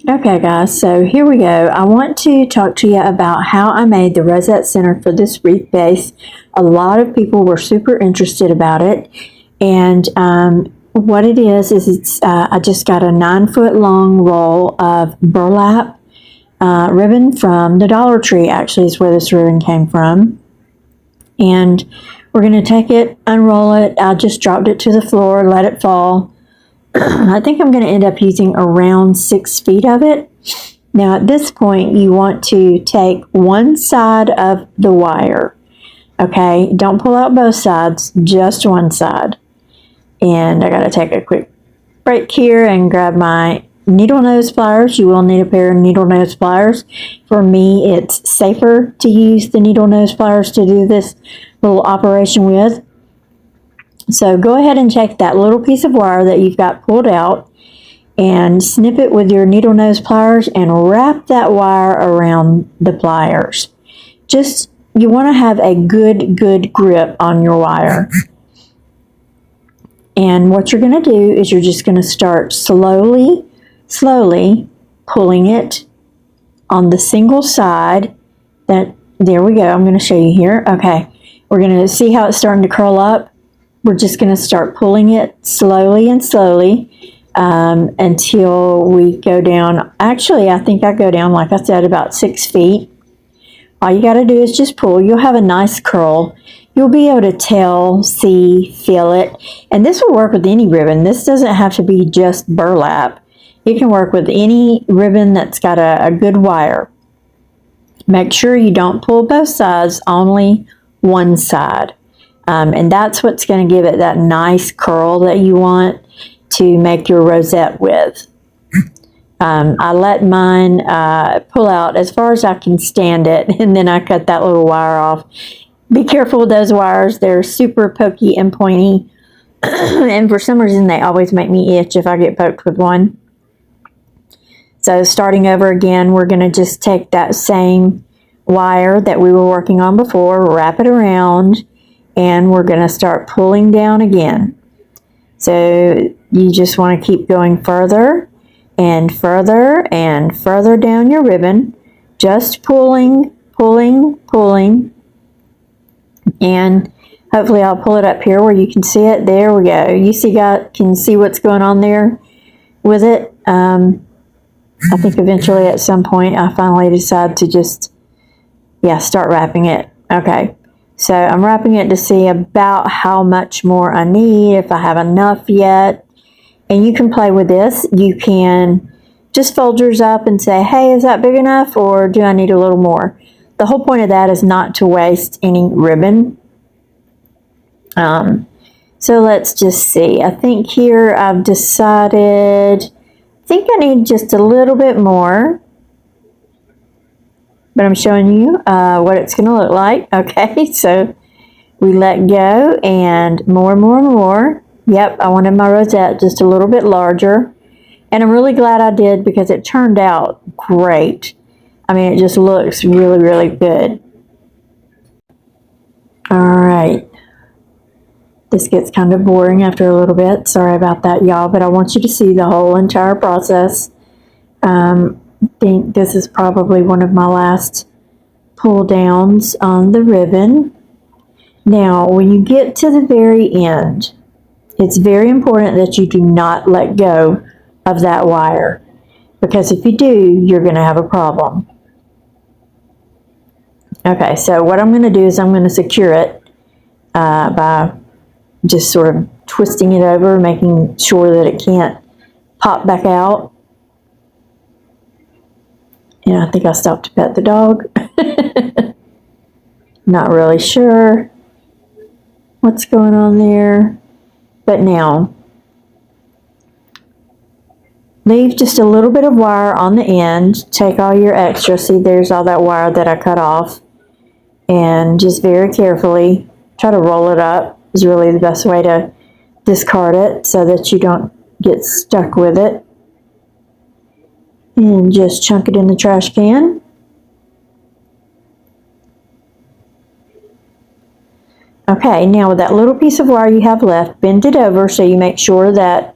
Okay guys, so here we go. I want to talk to you about how I made the Rosette Center for this wreath base. A lot of people were super interested about it, and what it is it's I just got a 9-foot long roll of burlap ribbon from the Dollar Tree. Actually, is where this ribbon came from, and we're going to take it, unroll it. I just dropped it to the floor, let it fall. I think I'm going to end up using around 6 feet of it. Now at this point you want to take one side of the wire, okay? Don't pull out both sides, just one side. And I got to take a quick break here and grab my needle nose pliers. You will need a pair of needle nose pliers. For me, it's safer to use the needle nose pliers to do this little operation with. So go ahead and take that little piece of wire that you've got pulled out and snip it with your needle nose pliers and wrap that wire around the pliers. Just, you want to have a good grip on your wire. And what you're going to do is you're just going to start slowly pulling it on the single side. There we go. I'm going to show you here. Okay. We're going to see how it's starting to curl up. We're just going to start pulling it slowly until we go down. Actually, I think I go down, like I said, about 6 feet. All you got to do is just pull. You'll have a nice curl. You'll be able to tell, see, feel it. And this will work with any ribbon. This doesn't have to be just burlap. You can work with any ribbon that's got a good wire. Make sure you don't pull both sides, only one side. And that's what's going to give it that nice curl that you want to make your rosette with. I let mine pull out as far as I can stand it, and then I cut that little wire off. Be careful with those wires. They're super pokey and pointy, and for some reason they always make me itch if I get poked with one. So starting over again, we're going to just take that same wire that we were working on before, wrap it around, and we're going to start pulling down again. So you just want to keep going further and further and further down your ribbon, just pulling, and hopefully I'll pull it up here where you can see it. There we go. You can see what's going on there with it. I think eventually at some point I finally decide to just, start wrapping it. Okay. So I'm wrapping it to see about how much more I need, if I have enough yet. And you can play with this. You can just fold yours up and say, hey, is that big enough, or do I need a little more? The whole point of that is not to waste any ribbon. So let's just see. I think here I've decided, I think I need just a little bit more. But I'm showing you what it's going to look like. Okay, so we let go and more. Yep, I wanted my rosette just a little bit larger. And I'm really glad I did, because it turned out great. I mean, it just looks really good. All right. This gets kind of boring after a little bit. Sorry about that, y'all, but I want you to see the whole entire process. I think this is probably one of my last pull downs on the ribbon. Now, when you get to the very end, it's very important that you do not let go of that wire, because if you do, you're going to have a problem. Okay, so what I'm going to do is I'm going to secure it by just sort of twisting it over, making sure that it can't pop back out. And I think I stopped to pet the dog. Not really sure what's going on there. But now, leave just a little bit of wire on the end. Take all your extra. See, there's all that wire that I cut off. And just very carefully try to roll it up is really the best way to discard it, so that you don't get stuck with it. And just chunk it in the trash can. Okay, now with that little piece of wire you have left, bend it over so you make sure that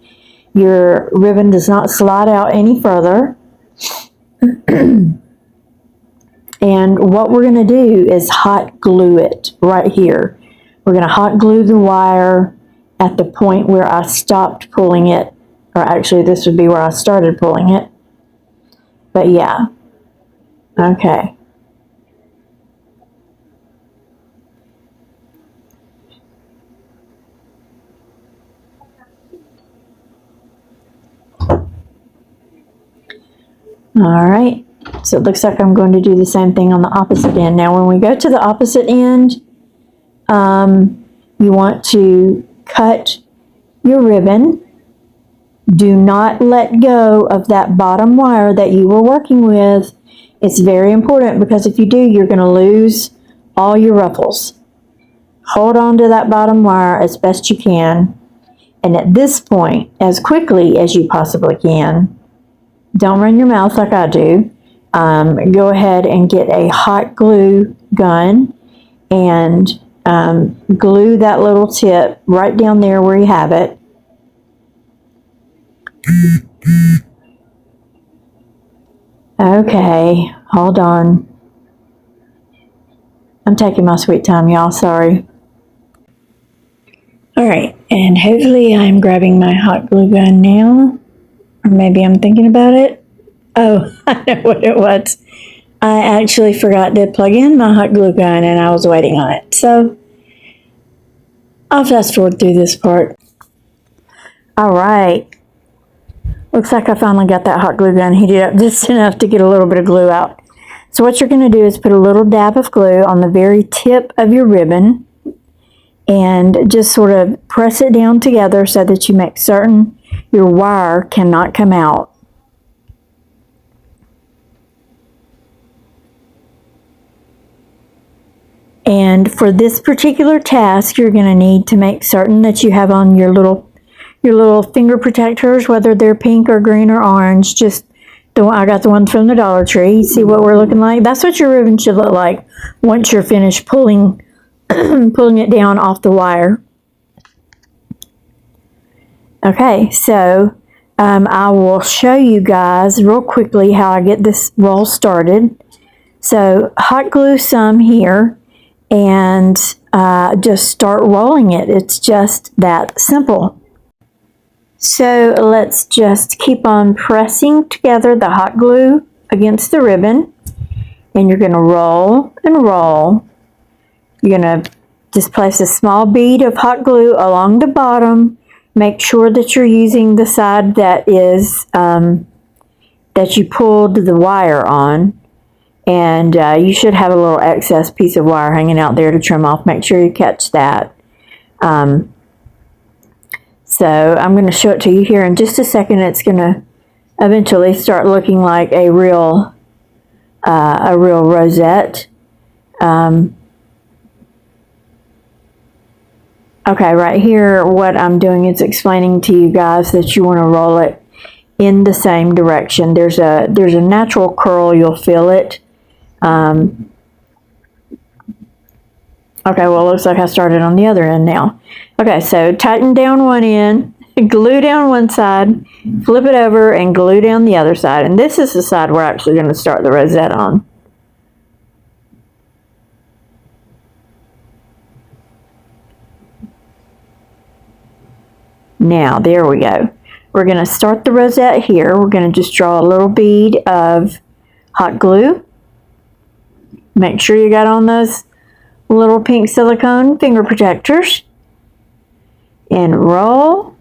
your ribbon does not slide out any further. And what we're going to do is hot glue it right here. We're going to hot glue the wire at the point where I stopped pulling it, or actually this would be where I started pulling it. But yeah, okay. All right, so it looks like I'm going to do the same thing on the opposite end. Now when we go to the opposite end, you want to cut your ribbon. Do not let go of that bottom wire that you were working with. It's very important because if you do, you're going to lose all your ruffles. Hold on to that bottom wire as best you can. And at this point, as quickly as you possibly can, don't run your mouth like I do. Go ahead and get a hot glue gun and glue that little tip right down there where you have it. Okay, hold on. I'm taking my sweet time, y'all. Sorry. All right, and hopefully I'm grabbing my hot glue gun now. Or maybe I'm thinking about it. Oh, I know what it was. I actually forgot to plug in my hot glue gun and I was waiting on it. So I'll fast forward through this part. All right. Looks like I finally got that hot glue gun heated up just enough to get a little bit of glue out. So what you're going to do is put a little dab of glue on the very tip of your ribbon and just sort of press it down together so that you make certain your wire cannot come out. And for this particular task, you're going to need to make certain that you have on your little finger protectors, whether they're pink or green or orange. Just I got the ones from the Dollar Tree. See what we're looking like? That's what your ribbon should look like once you're finished pulling it down off the wire. Okay, so I will show you guys real quickly how I get this roll started. So hot glue some here and just start rolling it. It's just that simple. So let's just keep on pressing together the hot glue against the ribbon, and you're going to roll and roll. You're going to just place a small bead of hot glue along the bottom. Make sure that you're using the side that is that you pulled the wire on, and you should have a little excess piece of wire hanging out there to trim off. Make sure you catch that. So I'm going to show it to you here in just a second. It's going to eventually start looking like a real rosette. Okay, right here, what I'm doing is explaining to you guys that you want to roll it in the same direction. There's a natural curl, you'll feel it. Okay, well, it looks like I started on the other end now. Okay, so tighten down one end, glue down one side, flip it over, and glue down the other side. And this is the side we're actually going to start the rosette on. Now, there we go. We're going to start the rosette here. We're going to just draw a little bead of hot glue. Make sure you got on those little pink silicone finger protectors. And roll.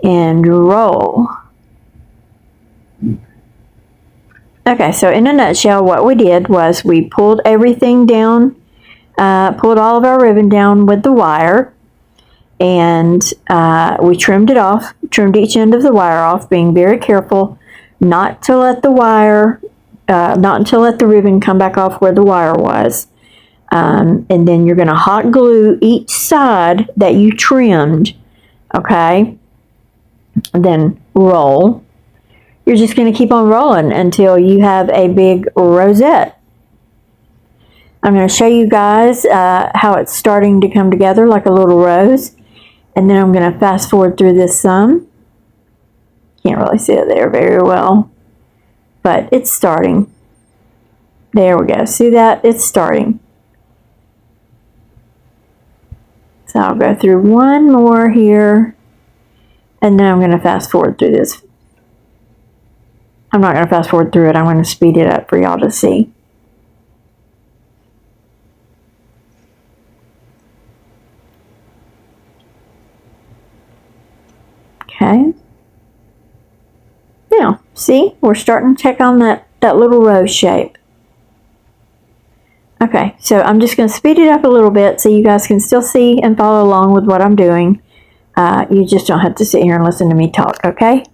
And roll. Okay, so in a nutshell, what we did was we pulled everything down, pulled all of our ribbon down with the wire, and we trimmed it off, trimmed each end of the wire off, being very careful not to let the wire, not to let the ribbon come back off where the wire was. And then you're going to hot glue each side that you trimmed, okay? And then roll. You're just going to keep on rolling until you have a big rosette. I'm going to show you guys how it's starting to come together like a little rose. And then I'm going to fast forward through this some. Can't really see it there very well. but it's starting. There we go. See that? It's starting. So I'll go through one more here, and then I'm going to fast forward through this. I'm not going to fast forward through it. I'm going to speed it up for y'all to see. Okay. Now, see, we're starting to take on that little rose shape. Okay, so I'm just going to speed it up a little bit so you guys can still see and follow along with what I'm doing. You just don't have to sit here and listen to me talk, okay?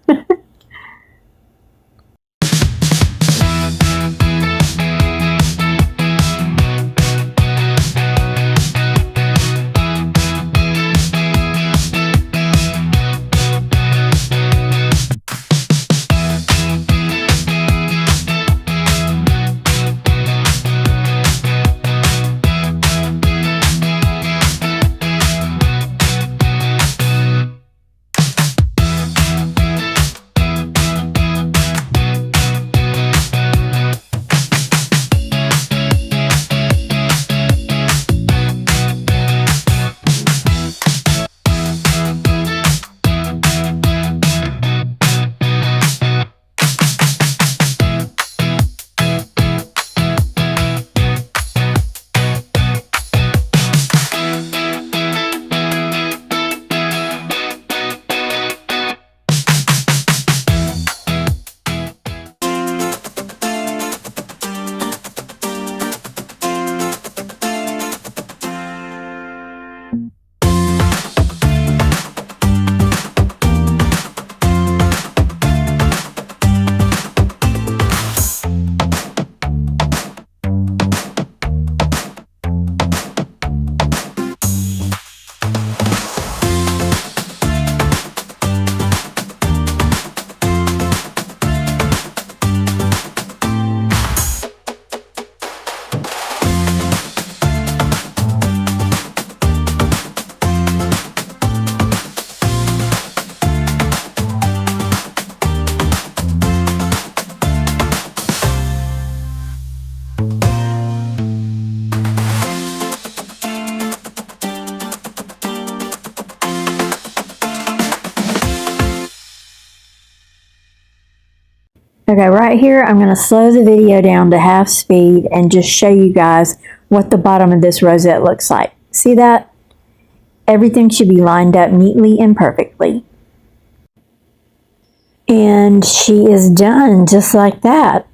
Okay, right here, I'm going to slow the video down to half speed and just show you guys what the bottom of this rosette looks like. See that? Everything should be lined up neatly and perfectly. And she is done just like that.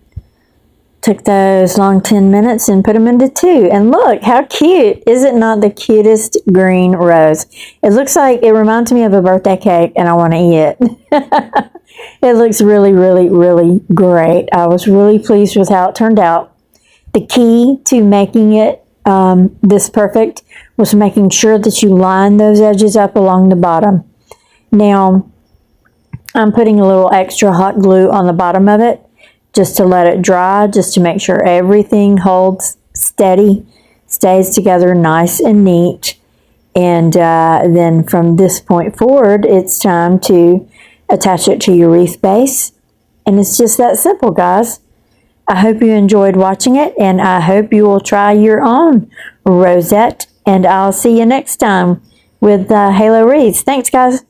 Took those long 10 minutes and put them into 2. And look, how cute. Is it not the cutest green rose? It looks like, it reminds me of a birthday cake and I want to eat it. It looks really, really, really great. I was really pleased with how it turned out. The key to making it this perfect was making sure that you line those edges up along the bottom. Now, I'm putting a little extra hot glue on the bottom of it just to let it dry, just to make sure everything holds steady, stays together nice and neat. And then from this point forward, it's time to attach it to your wreath base. And it's just that simple, guys. I hope you enjoyed watching it, and I hope you will try your own rosette. And I'll see you next time with Halo Wreaths. Thanks, guys.